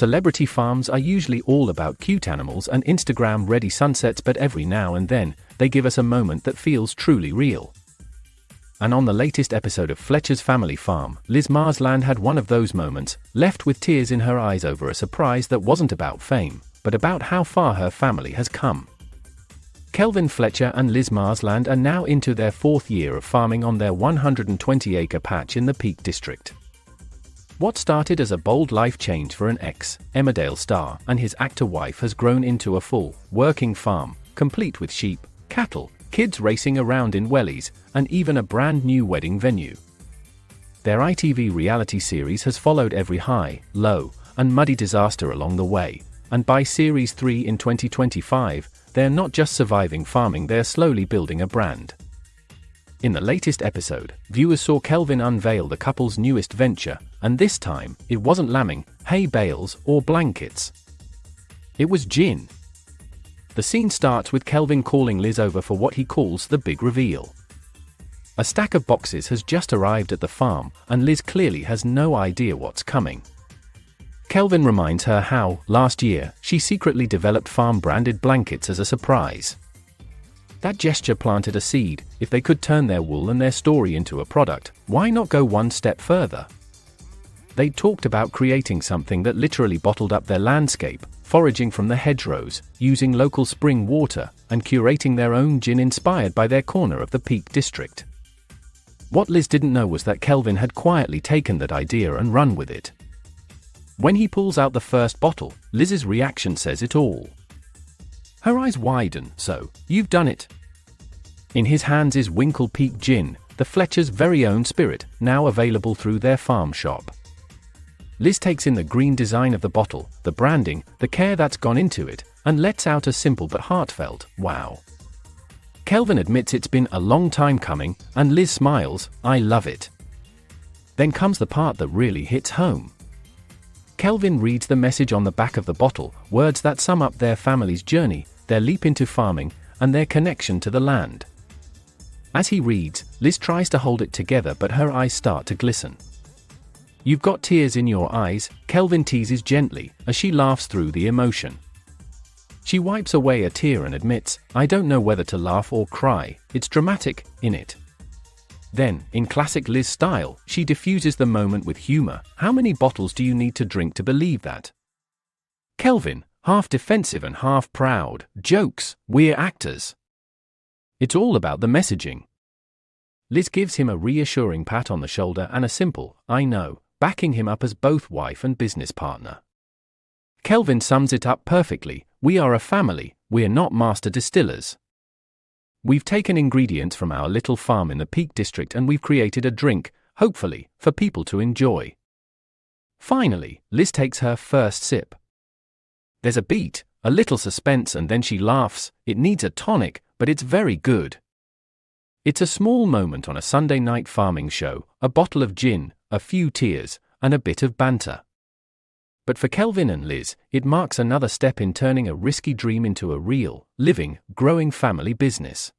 Celebrity farms are usually all about cute animals and Instagram-ready sunsets, but every now and then, they give us a moment that feels truly real. And on the latest episode of Fletcher's Family Farm, Liz Marsland had one of those moments, left with tears in her eyes over a surprise that wasn't about fame, but about how far her family has come. Kelvin Fletcher and Liz Marsland are now into their 4th year of farming on their 120-acre patch in the Peak District. What started as a bold life change for an ex-Emmerdale star and his actor wife has grown into a full, working farm, complete with sheep, cattle, kids racing around in wellies, and even a brand new wedding venue. Their ITV reality series has followed every high, low, and muddy disaster along the way, and by Series 3 in 2025, they're not just surviving farming, they're slowly building a brand. In the latest episode, viewers saw Kelvin unveil the couple's newest venture, and this time, it wasn't lambing, hay bales, or blankets. It was gin. The scene starts with Kelvin calling Liz over for what he calls the big reveal. A stack of boxes has just arrived at the farm, and Liz clearly has no idea what's coming. Kelvin reminds her how, last year, she secretly developed farm-branded blankets as a surprise. That gesture planted a seed. If they could turn their wool and their story into a product, why not go one step further? They talked about creating something that literally bottled up their landscape, foraging from the hedgerows, using local spring water, and curating their own gin inspired by their corner of the Peak District. What Liz didn't know was that Kelvin had quietly taken that idea and run with it. When he pulls out the first bottle, Liz's reaction says it all. Her eyes widen. So, you've done it. In his hands is Winkle Peak Gin, the Fletcher's very own spirit, now available through their farm shop. Liz takes in the green design of the bottle, the branding, the care that's gone into it, and lets out a simple but heartfelt, wow. Kelvin admits it's been a long time coming, and Liz smiles, I love it. Then comes the part that really hits home. Kelvin reads the message on the back of the bottle, words that sum up their family's journey, their leap into farming, and their connection to the land. As he reads, Liz tries to hold it together, but her eyes start to glisten. You've got tears in your eyes, Kelvin teases gently, as she laughs through the emotion. She wipes away a tear and admits, I don't know whether to laugh or cry, it's dramatic, innit? Then, in classic Liz style, she diffuses the moment with humor. How many bottles do you need to drink to believe that? Kelvin, half defensive and half proud, jokes, we're actors. It's all about the messaging. Liz gives him a reassuring pat on the shoulder and a simple, I know, backing him up as both wife and business partner. Kelvin sums it up perfectly, we are a family, we're not master distillers. We've taken ingredients from our little farm in the Peak District and we've created a drink, hopefully, for people to enjoy. Finally, Liz takes her first sip. There's a beat, a little suspense, and then she laughs. It needs a tonic, but it's very good. It's a small moment on a Sunday night farming show, a bottle of gin, a few tears, and a bit of banter. But for Kelvin and Liz, it marks another step in turning a risky dream into a real, living, growing family business.